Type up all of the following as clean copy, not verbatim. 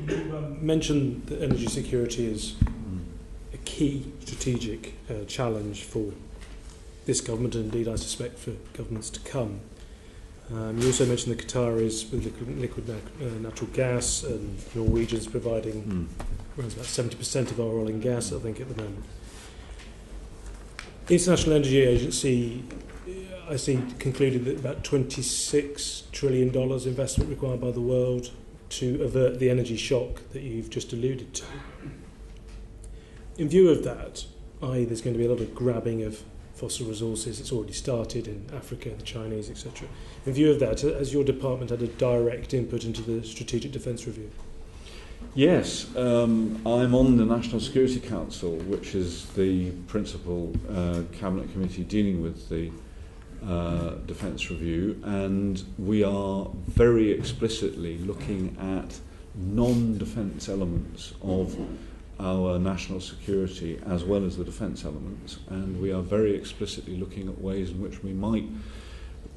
You mentioned that energy security is a key strategic challenge for this government, and indeed I suspect for governments to come. You also mentioned the Qataris with liquid natural gas, and Norwegians providing about 70% of our oil and gas, I think, at the moment. The International Energy Agency, I see, concluded that about $26 trillion investment required by the world to avert the energy shock that you've just alluded to. In view of that, i.e. there's going to be a lot of grabbing of fossil resources, it's already started in Africa, the Chinese, etc. In view of that, has your department had a direct input into the Strategic Defence Review? Yes, I'm on the National Security Council, which is the principal cabinet committee dealing with the Defence Review, and we are very explicitly looking at non-defence elements of our national security as well as the defence elements, and we are very explicitly looking at ways in which we might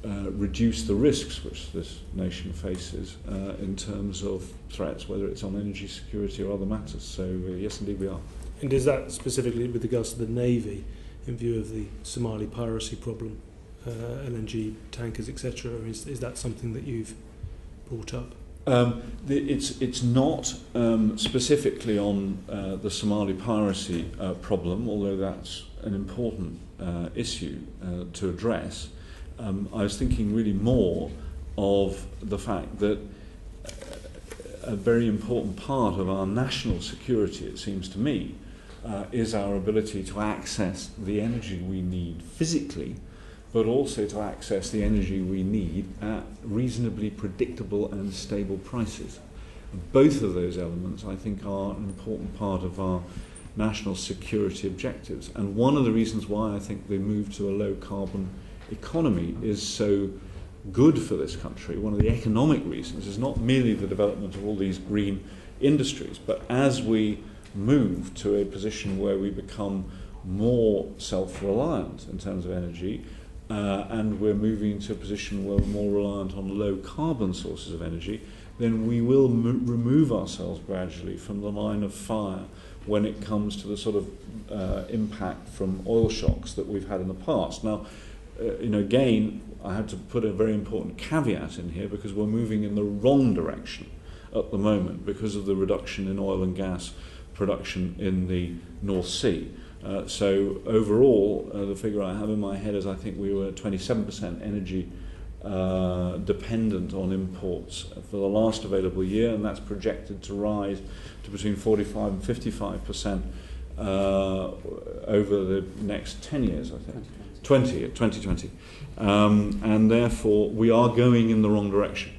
reduce the risks which this nation faces in terms of threats, whether it's on energy security or other matters. So yes, indeed we are. And is that specifically with regards to the Navy in view of the Somali piracy problem, LNG tankers, etc., or is that something that you've brought up? It's not specifically on the Somali piracy problem, although that's an important issue to address. I was thinking really more of the fact that a very important part of our national security, it seems to me, is our ability to access the energy we need physically, but also to access the energy we need at reasonably predictable and stable prices. Both of those elements, I think, are an important part of our national security objectives. And one of the reasons why I think the move to a low-carbon economy is so good for this country, one of the economic reasons, is not merely the development of all these green industries, but as we move to a position where we become more self-reliant in terms of energy, and we're moving to a position where we're more reliant on low-carbon sources of energy, then we will remove ourselves gradually from the line of fire when it comes to the sort of impact from oil shocks that we've had in the past. Now, again, I have to put a very important caveat in here because we're moving in the wrong direction at the moment because of the reduction in oil and gas production in the North Sea. So overall, the figure I have in my head is I think we were 27% energy dependent on imports for the last available year, and that's projected to rise to between 45 and 55% over the next 10 years, I think. 2020. And therefore, we are going in the wrong direction.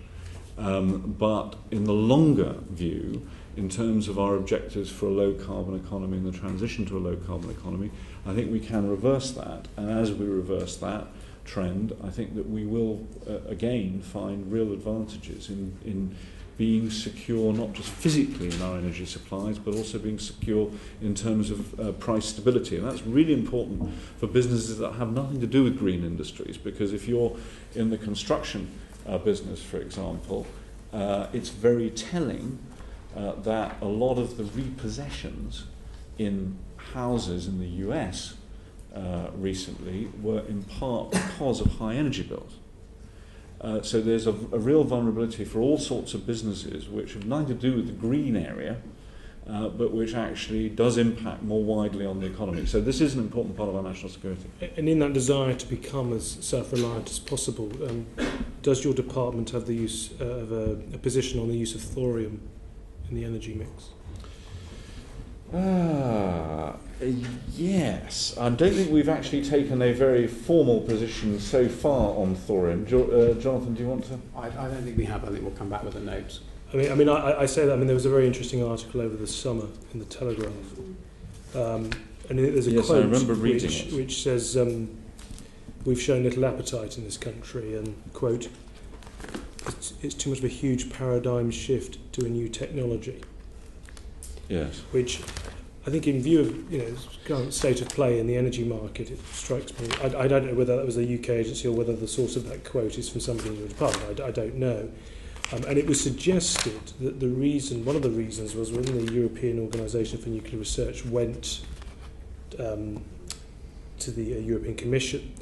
But in the longer view, in terms of our objectives for a low-carbon economy and the transition to a low-carbon economy, I think we can reverse that. And as we reverse that trend, I think that we will, again, find real advantages in being secure not just physically in our energy supplies, but also being secure in terms of price stability. And that's really important for businesses that have nothing to do with green industries, because if you're in the construction business, for example, it's very telling that a lot of the repossessions in houses in the US recently were in part because of high energy bills. So there's a real vulnerability for all sorts of businesses which have nothing to do with the green area, but which actually does impact more widely on the economy. So this is an important part of our national security. And in that desire to become as self-reliant as possible, does your department have the use of a position on the use of thorium in the energy mix? Yes. I don't think we've actually taken a very formal position so far on thorium. Jonathan, do you want to? I don't think we have. I think we'll come back with a note. I say that. There was a very interesting article over the summer in the Telegraph, and there's a quote I remember reading which says, "We've shown little appetite in this country," and quote, "It's too much of a huge paradigm shift to a new technology." Yes. Which I think, in view of the current state of play in the energy market, it strikes me. I don't know whether that was a UK agency or whether the source of that quote is from somebody in your department. I don't know. And it was suggested that one of the reasons was when the European Organisation for Nuclear Research went to the European Commission,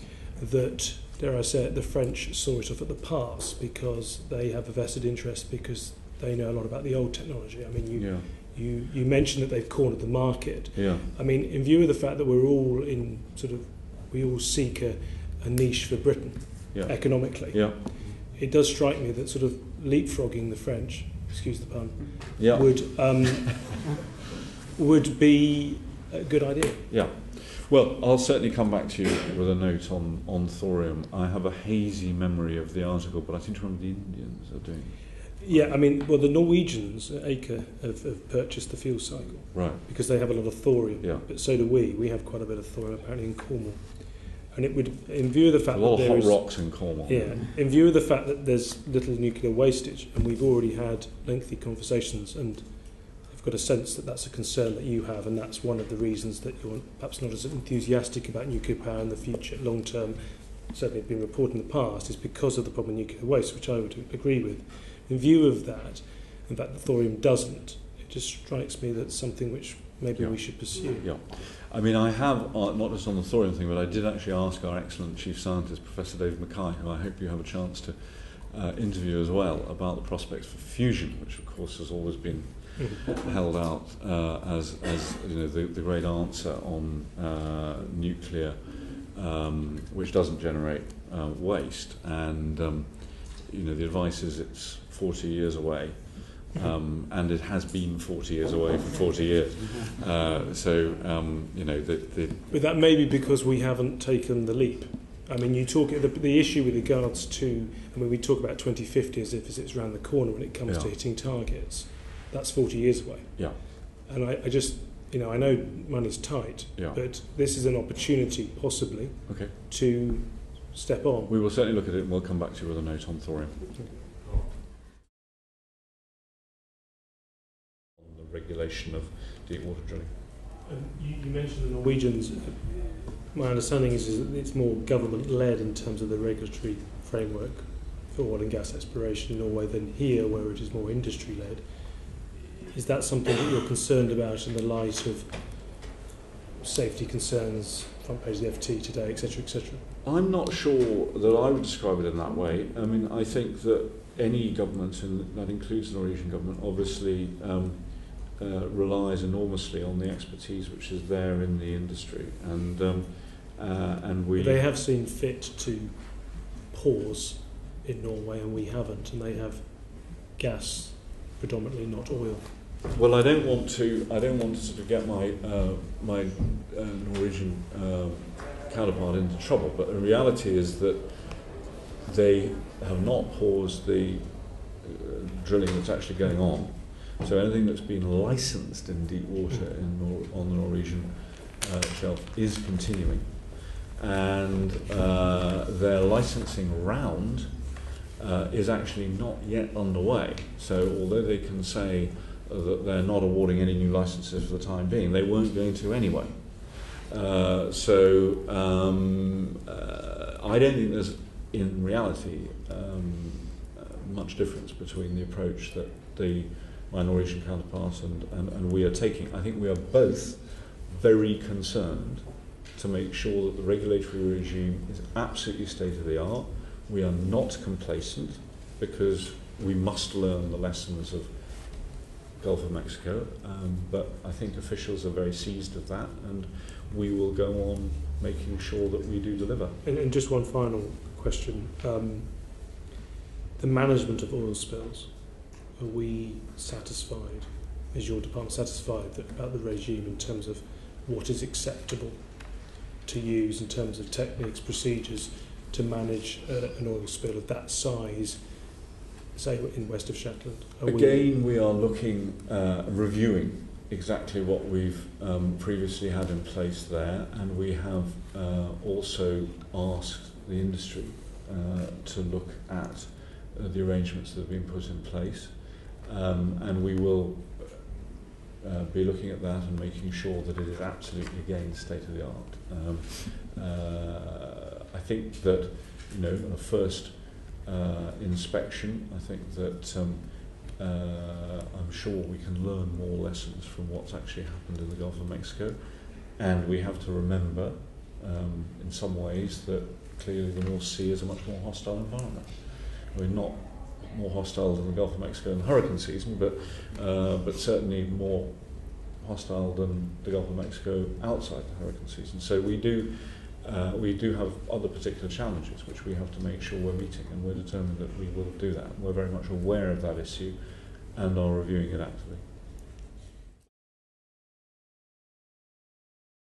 that, dare I say it, the French saw it off at the pass because they have a vested interest, because they know a lot about the old technology. I mean, you mentioned that they've cornered the market. Yeah. I mean, in view of the fact that we're all we all seek a niche for Britain economically. Yeah. It does strike me that sort of leapfrogging the French, excuse the pun, Yeah. would be a good idea. Yeah. Well, I'll certainly come back to you with a note on thorium. I have a hazy memory of the article, but I seem to remember the Indians are doing. Yeah, I mean, well, the Norwegians at Acre have purchased the fuel cycle. Right. Because they have a lot of thorium. Yeah. But so do we. We have quite a bit of thorium apparently in Cornwall. And it would, in view of the fact a lot that of there hot is, rocks in Cornwall. Yeah, in view of the fact that there's little nuclear wastage, and we've already had lengthy conversations, and I've got a sense that that's a concern that you have, and that's one of the reasons that you're perhaps not as enthusiastic about nuclear power in the future, long term. Certainly been reported in the past, is because of the problem with nuclear waste, which I would agree with. In view of that, in fact, the thorium doesn't. It just strikes me that's something which maybe we should pursue. Yeah. I mean, I have, not just on the thorium thing, but I did actually ask our excellent chief scientist, Professor David Mackay, who I hope you have a chance to interview as well, about the prospects for fusion, which of course has always been held out as you know, the great answer on nuclear, which doesn't generate waste. And you know, the advice is it's 40 years away. And it has been 40 years away for 40 years. You know, But that may be because we haven't taken the leap. I mean, you talk the issue with regards to, I mean, we talk about 2050 as if it's around the corner when it comes to hitting targets. That's 40 years away. Yeah. And I just, you know, I know money's tight, but this is an opportunity, possibly, to step on. We will certainly look at it, and we'll come back to you with a note on thorium. Regulation of deep water drilling. You mentioned the Norwegians. My understanding is that it's more government-led in terms of the regulatory framework for oil and gas exploration in Norway than here, where it is more industry-led. Is that something that you're concerned about in the light of safety concerns, front page of the FT today, etc., etc.? I'm not sure that I would describe it in that way. I mean, I think that any government, and that includes the Norwegian government, obviously relies enormously on the expertise which is there in the industry, and we. They have seen fit to pause in Norway, and we haven't, and they have gas predominantly, not oil. Well, I don't want to sort of get my Norwegian counterpart into trouble, but the reality is that they have not paused the drilling that's actually going on. So anything that's been licensed in deep water on the Norwegian shelf is continuing, and their licensing round is actually not yet underway. So although they can say that they're not awarding any new licenses for the time being, they weren't going to anyway. I don't think there's, in reality, much difference between the approach that my Norwegian counterparts and we are taking. I think we are both very concerned to make sure that the regulatory regime is absolutely state-of-the-art. We are not complacent, because we must learn the lessons of Gulf of Mexico, but I think officials are very seized of that, and we will go on making sure that we do deliver. And just one final question. The management of oil spills, are we satisfied, is your department satisfied about the regime in terms of what is acceptable to use in terms of techniques, procedures to manage an oil spill of that size, say in west of Shetland? We are looking, reviewing exactly what we've previously had in place there, and we have also asked the industry to look at the arrangements that have been put in place. And we will be looking at that and making sure that it is absolutely, again, state of the art. I think that, you know, on a first inspection. I think that I'm sure we can learn more lessons from what's actually happened in the Gulf of Mexico, and we have to remember in some ways that clearly the North Sea is a much more hostile environment. We're not more hostile than the Gulf of Mexico in hurricane season, but certainly more hostile than the Gulf of Mexico outside the hurricane season. So we do have other particular challenges which we have to make sure we're meeting, and we're determined that we will do that. We're very much aware of that issue and are reviewing it actively.